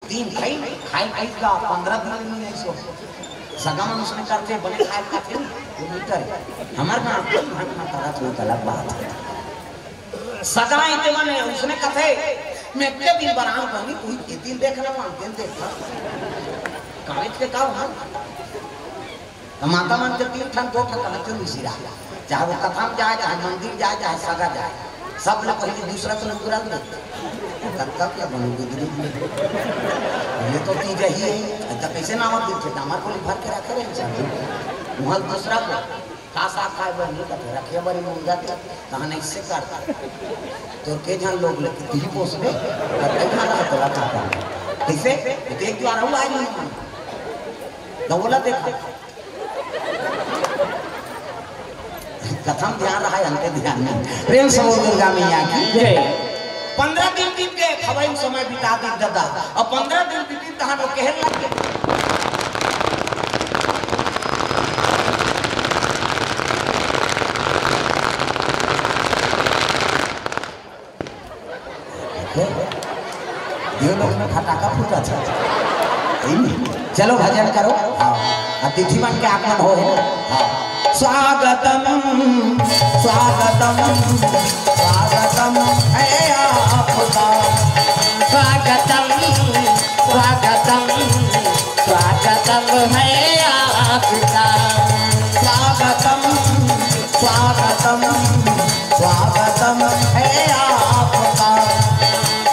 दिन खाई खाई का 15 दिन में नहीं सो सगा मन उसने करते बने खाए खाते वो मीटर हमार का तारा तो अलग बात है सगा इतने माने उसने कथे मैं के दिन बनाऊं बनी कोई के दिन देखना मान दिन देखा कागज के का हां माता मन के तीन ठन दो ठन कहते मिसिरा चाहे वो कथा में जाए चाहे मंदिर जाए चाहे सगा जाए सब लोग पहले दूसरा को नंगुरा दे कक्का क्या बनोगे ये तो चीज ही है तो कैसे नाम देते हमारे को भर के रखे रहे वहाँ दूसरा को कासा खाए बर नहीं करते रखे बड़ी मुंह जाते कहाँ नहीं से करता तो के जन लोग लेके दिल पोस में कई खाना तो रखा कैसे देख द्वारा हुआ है नहीं तो बोला देखा कथम ध्यान रहा है अंते ध्यान में प्रेम से बोल दुर्गा मैया की जय 15 दिन बीत गए खवाई समय बिता दी दादा और 15 दिन बीती तहां लोग कहन लग गए ये लोग में फटाका फूटा था चलो भजन करो अतिथि मन के आगमन हो हां स्वागतम स्वागतम स्वागतम है आपका स्वागतम स्वागतम स्वागतम है आपका स्वागतम स्वागतम स्वागतम है आपका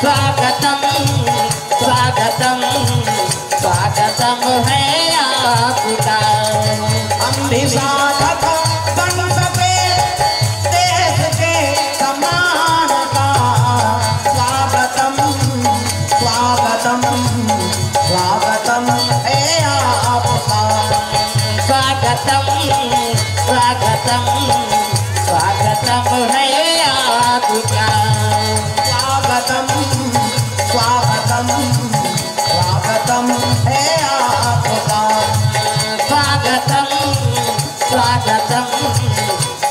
स्वागतम स्वागतम स्वागतम है आपका साधक बन सके देश के समान का स्वागतम स्वागतम स्वागतम है आपका स्वागतम स्वागतम स्वागतम है आपका स्वागतम स्वागतम स्वागतम है आपका स्वागतम स्वागतम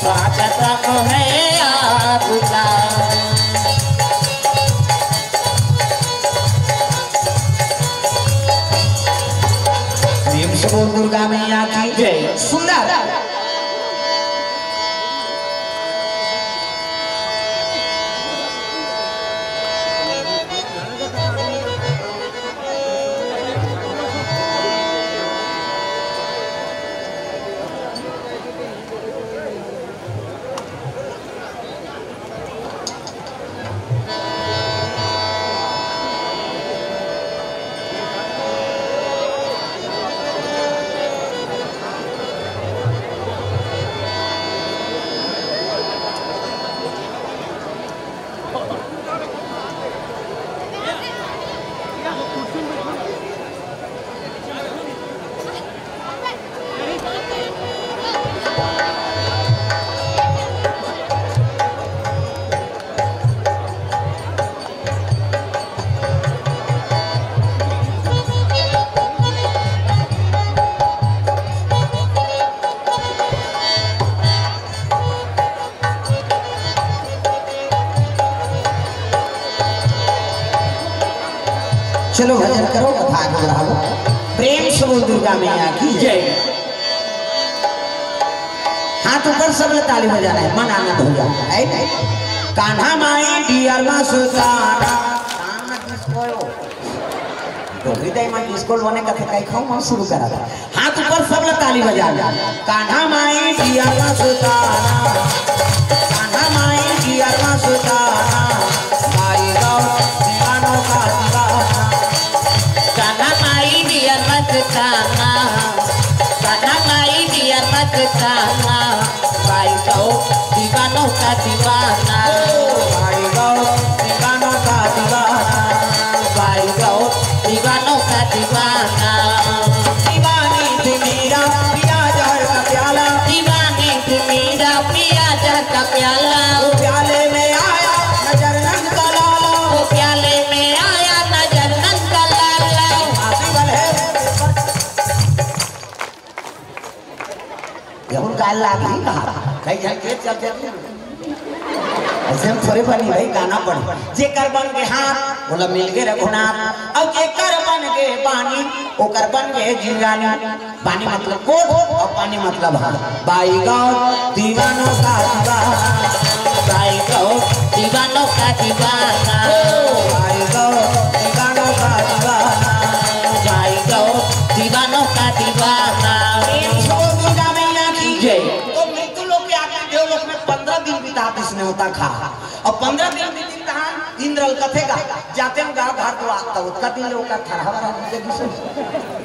स्वागतम है आपका प्रेम से बोल दुर्गा मैया की जय सुंदर चलो भजन करो कथा आगे बढ़ाओ प्रेम से बोल दुर्गा मैया की जय हाथ ऊपर सब ताली बजाना है मन आनंद हो जाता है कान्हा माई डियर मा सुताना कान्हा किसको तो हृदय में किसको बोलने का कई खाऊं हम शुरू करा था हाथ ऊपर सब ताली बजाना कान्हा माई डियर मा सुताना कान्हा माई डियर मा सुताना माई गाओ दीवानों का दीवाना कान्हा माई डियर मस्ताना कान्हा माई डियर मस्ताना भाई गाओ दीवानों का दीवाना भाई गाओ दीवानों का दीवाना भाई गाओ दीवानों का दीवाना दीवानी थी मेरा पिया जहर का प्याला दीवानी थी मेरा पिया जहर का प्याला वो प्याले में आया नजर नंद का लाला वो प्याले में आया नजर नंद का लाला आसिबल है ये उनका अल्लाह की कहा कहीं जाके चल जाते ऐसे हम थोड़े बनी भाई गाना पढ़ जे कर बन के हाथ बोला मिल के रघुनाथ और जे कर बन के पानी ओकर बन के जिंगानी पानी मतलब कोट और पानी मतलब हाथ बाई गाँव दीवानों का दीवाना बाई गाँव दीवानों का दीवाना बाई गाँव दीवानों का दीवाना बाई गाँव दीवानों का दीवाना तो मृत्यु लोग के आगे देवलोक में 15 दिन बिता इसने होता खा और 15 दिन बिता इंद्रल कथेगा जाते हम गाँव घर तो आता उसका दिन लोग का ठहरा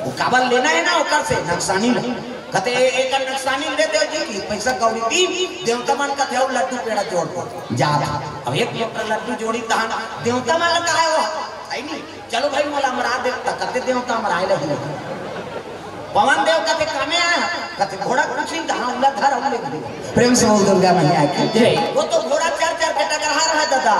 वो काबल लेना है ना ओकर से नक्सानी नहीं कहते एक नक्सानी दे दे जी की पैसा कौड़ी दी देवता मन का थे लड्डू पेड़ा जोड़ को जा अब एक लड्डू जोड़ी तहन देवता मन का है वो है नहीं चलो भाई मोला मरा दे कहते देवता मराए लगे पवन देव कहते कामे आया कहते घोड़ा कुछ नहीं कहाँ उला धर हम लेके प्रेम से बोल दुर्गा मैया की जय वो तो घोड़ा चार चार के टकरा रहा दादा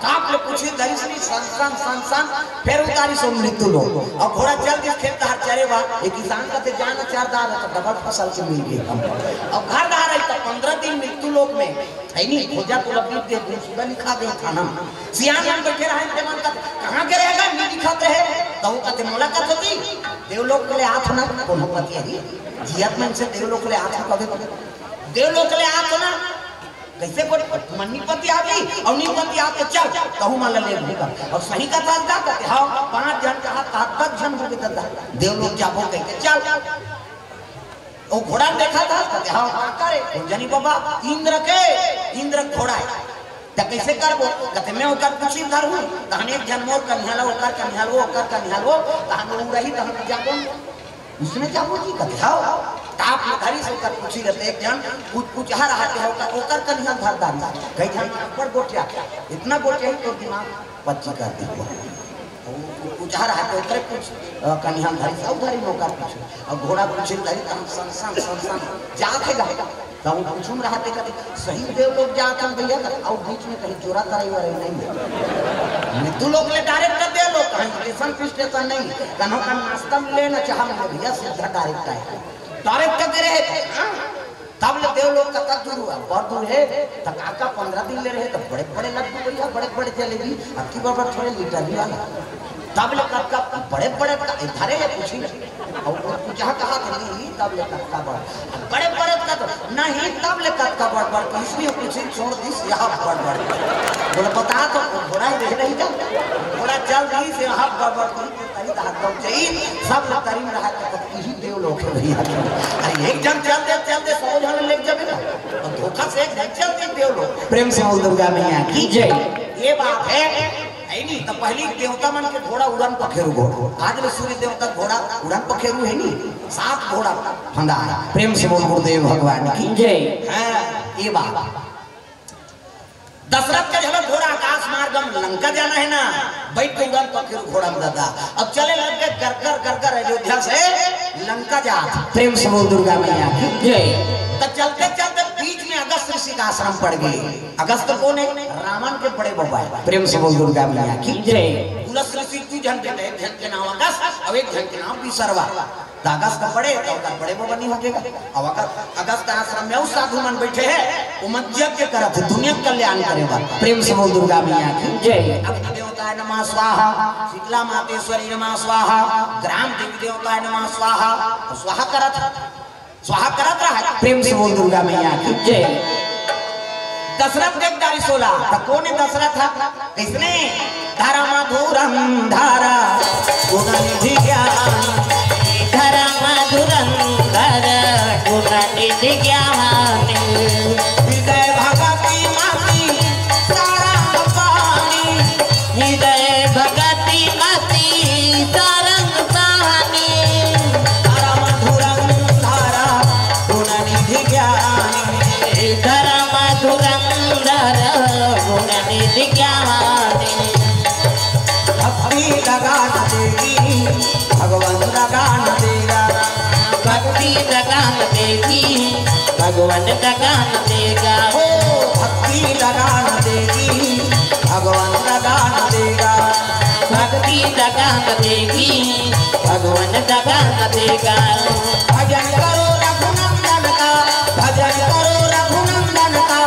काप ले कुछ धरी से संसान संसान फिर उतारी सो मृत्यु लो और घोड़ा चल के खेत धार चले बा एक किसान कहते जान चार दार तो डबल फसल से मिल गई और घर धार है तो 15 दिन मृत्यु लोक में है नहीं खोजा तो लबी दे सुबह लिखा गया थाना सियान हम बैठे रहे थे मन का कहां के रहेगा नहीं दिखाते हैं तो वो कहते मुलाकात होती देवलोक के लिए हाथ ना कोनो पति है जियत मन से देवलोक के लिए हाथ कभी देवलोक के लिए हाथ ना कैसे कोई मन्नी पति आ गई और नी पति आ के चल कहूं मान ले लेगा और सही का बात का कहते हां 5 जन का हाथ 10 जन हो गए दादा देवलोक जाबो कह के चल वो घोड़ा देखा था कहते हां करे जनी बाबा इंद्र घोड़ा है तो कैसे करबो कहते मैं ओकर कुछी धर हूं तहन एक जन मोर कन्हला ओकर कन्हलवो तहन वो रही तहन जाबो उसने जाबो जी कहते हां ताप धरी से ओकर कुछी रहते एक जन कुछ आ रहा है ओकर कन्हल धर दान कई जन पर गोटिया इतना गोटिया तो दिमाग पच्ची कर दी कुछ आ रहा है ओकर कुछ कन्हल धरी सब धरी ओकर कुछ और घोड़ा कुछ धरी तहन संसान जाके गएगा तो पूछूं रहा थे कहते सही देव लोग जाते हैं भैया और बीच में कहीं चोरा तराई वाले नहीं है मृत्यु लोग ले डायरेक्ट कर दे लोग कहीं स्टेशन नहीं कन्हों का नाश्ता में लेना चाह भैया सीधा डायरेक्ट है डायरेक्ट कर दे रहे तब ले देव लोग का दूर हुआ बहुत दूर है तक आका 15 दिन ले रहे तो बड़े बड़े लड्डू भैया बड़े जलेबी आपकी बाबा थोड़े लीटर भी वाला तब ले का बड़े इधरे है पूछी और जहाँ कहा था नहीं तब ले का बड़े का तो नहीं तब ले का बड़ इसलिए पूछी छोड़ दी यहाँ बड़ बोले बता तो घोड़ा ही रह नहीं जाओ घोड़ा चल दी से यहाँ बड़ तरी हाथ चाहिए सब लोग तरी में रहा तो यही देव लोग है भैया अरे एक जन चलते 100 जन ले जावे ना और धोखा से एक जन चलते देव लोग प्रेम से बोल दुर्गा मैया की जय ये बात है नहीं तो पहली देवता मन के घोड़ा उड़न पखेरु घोड़ा आज ले सूर्य देवता घोड़ा उड़न पखेरु है नहीं 7 घोड़ा फंदा प्रेम से बोल गुरुदेव भगवान की जय हां ये बात दशरथ का जब घोड़ा आकाश मार्गम लंका जाना है ना बैठ के उड़न पखेरु घोड़ा में दादा अब चले लग गए कर अयोध्या से लंका जा प्रेम से बोल दुर्गा मैया की जय तो चलते बीच में अगस्त ऋषि का आश्रम पड़ गए अगस्त कौन है रावण के बड़े बाबा प्रेम से बोल दुर्गा मैया की जय तुलसी ऋषि 2 जन के नाम अगस्त और एक जन के नाम विसर्वा तो अगस्त बड़े तो बड़े बाबा नहीं होगा अब अगस्त आश्रम में उस साधु मन बैठे हैं वो यज्ञ करत दुनिया कल्याण करेगा प्रेम से बोल दुर्गा मैया की जय अग्नि देवताय नमः स्वाहा शीतला मातेश्वरी नमः स्वाहा ग्राम देवी देवताय नमः स्वाहा स्वाहा करत रहा है प्रेम से बोल दुर्गा मैया की जय दशरथ देख दारी 16 तो कौन है दशरथ किसने धारा मधुरम धारा गुणनिधि ज्ञान धारा मधुरम धारा गुणनिधि ज्ञान हृदय भगति मति सारंग पानी हृदय भगति मति सारंग पानी धारा मधुरम धारा गुणनिधि ज्ञान धारा मधुरम धारा गुणनिधि ज्ञान भक्ति लगान देगी भगवान लगान देगा भक्ति लगान देगी भगवान लगान देगा हो भक्ति लगान देगी भगवान लगान देगा भक्ति लगान देगी भगवान लगान देगा भजन करो रघुनंदन का भजन करो रघुनंदन का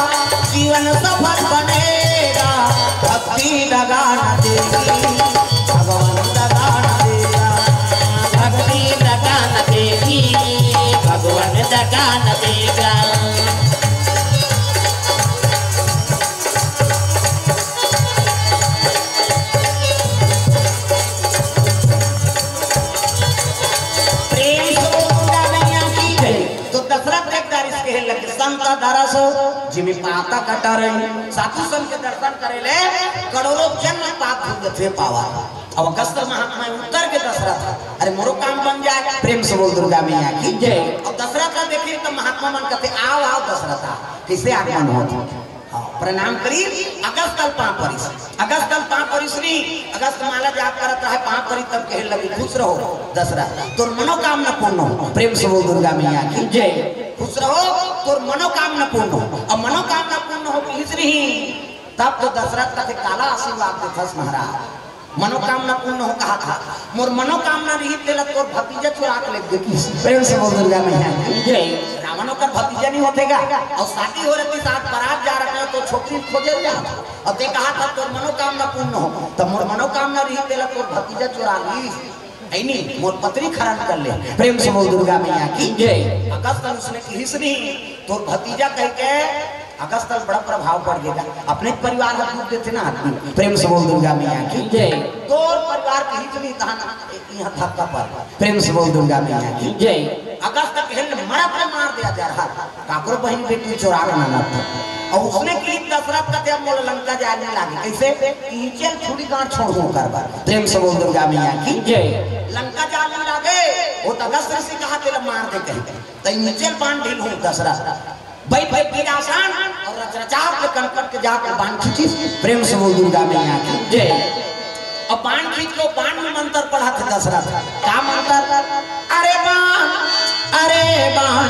जीवन सफल बने देगा, भक्ति दगा न देगी, भगवान दगा न देगा, भक्ति दगा न देगी, भगवान दगा न देगा। संता दरस जिमी पाता कटा रही साधु संत के दर्शन करे ले करोड़ों जन्म पाप थे पावा। अब अगस्त महात्मा उत्तर के दशरथ अरे मोरो काम बन जाए, प्रेम से बोल दुर्गा मैया की जय। और दशरथ का देखिए तो महात्मा मन कहते आओ आओ दशरथ कैसे आगमन हो प्रणाम करी। अगस्त कल 5 परिस, अगस्त कल 5 परिस नहीं, अगस्त माला जाप करता है 5 परिस तब कहे लगी खुश रहो दशरथ तोर मनोकामना पूर्ण हो। प्रेम से बोल दुर्गा मैया की जय। खुश रहो तोर मनोकामना पूर्ण हो। और मनोकामना पूर्ण हो इसलिए तब तो दशरथ का काला आशीर्वाद देता महाराज। मनोकामना पूर्ण हो कहा था मोर मनोकामना नहीं तेला तोर भतीजा चुरा के ले देखी। प्रेम से बोल दुर्गा मैया की जय। रावणों का भतीजा नहीं होतेगा और शादी हो रही साथ बारात जा रहे हो तो छोकरी खोजे जा और ते कहा था तोर मनोकामना पूर्ण हो तो मोर मनोकामना नहीं तेला तोर भतीजा चुरा ली नहीं मोर पत्री खराब कर ले। प्रेम से बोल दुर्गा मैया की जय। अगस्त उसने की नहीं तोर भतीजा कह के अगस्त बड़ा प्रभाव पड़ गया अपने परिवार का दूध देते ना आदमी। प्रेम से बोल दुर्गा मैया की जय। तोर परिवार की हित नहीं कहा यहाँ धक्का पर। प्रेम से बोल दुर्गा मैया की जय। अगस्त कहल मरा पे मार दिया जा रहा काकरो बहन बेटी चोरा ना था और उसने की दशरथ का ते मोल लंका जाने लगे कैसे कीचल छुरी गांठ छोड़ कर बार। प्रेम से बोल दुर्गा मैया की जय। लंका जाने लगे वो अगस्त से कहा तेल मार दे कहीं तो नीचल बांध ढील हूं दशरथ बैठ बैठ के आसान और रचरचार के कनपट के जाकर बाण खींची। प्रेम से बोल दुर्गा मैया की जय। अब बाण खींच लो बाण में मंत्र पढ़ा था दशरथ क्या मंत्र अरे बाण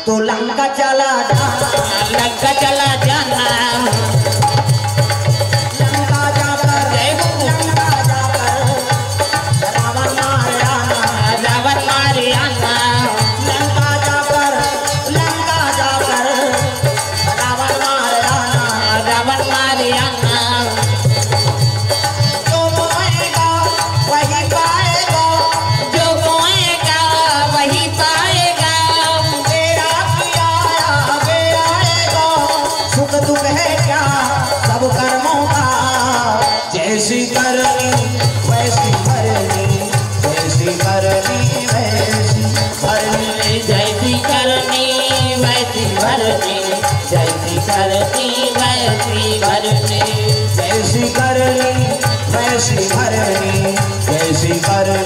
तो लंका चला जाना लंका चला जाना लंका जाकर रावण मार आना रावण मार आना लंका जाकर रावण मार आना रावण मार आना जो बोएगा वही पाएगा जो बोएगा वही पाएगा मेरा किया आएगा सुख दुख है क्या सब कर्मों का जैसी करनी वैसी भरनी जैसी करनी वैसी भरनी जैसी करनी वैसी भरनी जैसी करनी वैसी भरनी जैसी करनी वैसी भरनी जैसी करनी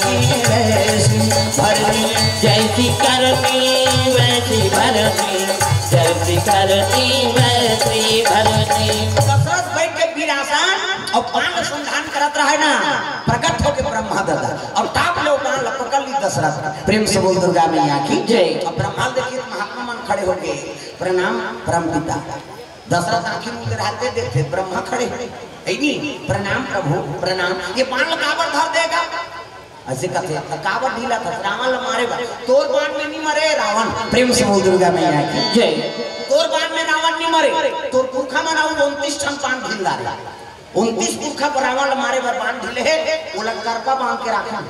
वैसी भरनी जैसी करनी वैसी भरनी जैसी करनी वैसी भरनी। दशरथ बैठ के फिर आसान और पान संधान करत रहा है ना प्रकट होके ब्रह्मा दादा और ताप लो पान पकड़ ली दशरथ। प्रेम से बोल दुर्गा मैया की जय। अब ब्रह्मा देखिए महात्मा मन खड़े हो गए प्रणाम परम पिता। दशरथ आंखें मूंद रहते देखते ब्रह्मा खड़े प्रणाम प्रभु प्रणाम। ये पान काबर धर देगा ऐसे कहते काबर ढीला था रावण मारेगा तोर बाण में नहीं मरे रावण। प्रेम से बोल दुर्गा मैया की जय। तोर बाण में रावण नहीं मरे तोर पुरखा मनाऊ 29 ठन पान ढीला 29 पुरखा पर रावण मारे बर बाण ढीले है वो लंकारपा बांध के रखा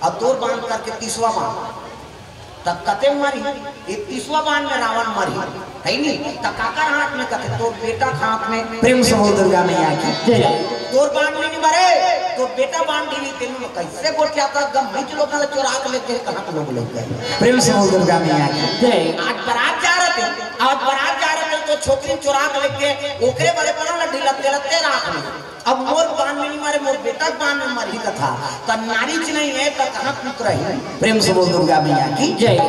और तोर बांध करके 30वां बाण तब कते मारी 31वां बाण में रावण मरी है नहीं तब काकर हाथ में कते तोर बेटा हाथ में। प्रेम से बोल दुर्गा मैया की जय। तोर बाण में नहीं मरे तो बेटा बाण ढीली तेनु कैसे गोठिया का गम मिट लोग चोरा के लेते हैं कहां लोग ले गए। प्रेम से बोल दुर्गा मैया की जय। आज बारात जा रहे थे तो छोकरी चोरा के लेके ओकरे बड़े पर ढीला तेलते रात में अब मोर बाण में नहीं मारे मोर बेटा बाण में मरी कथा त नारी च नहीं है तो कहां पुत्र है। प्रेम से बोल दुर्गा मैया की जय।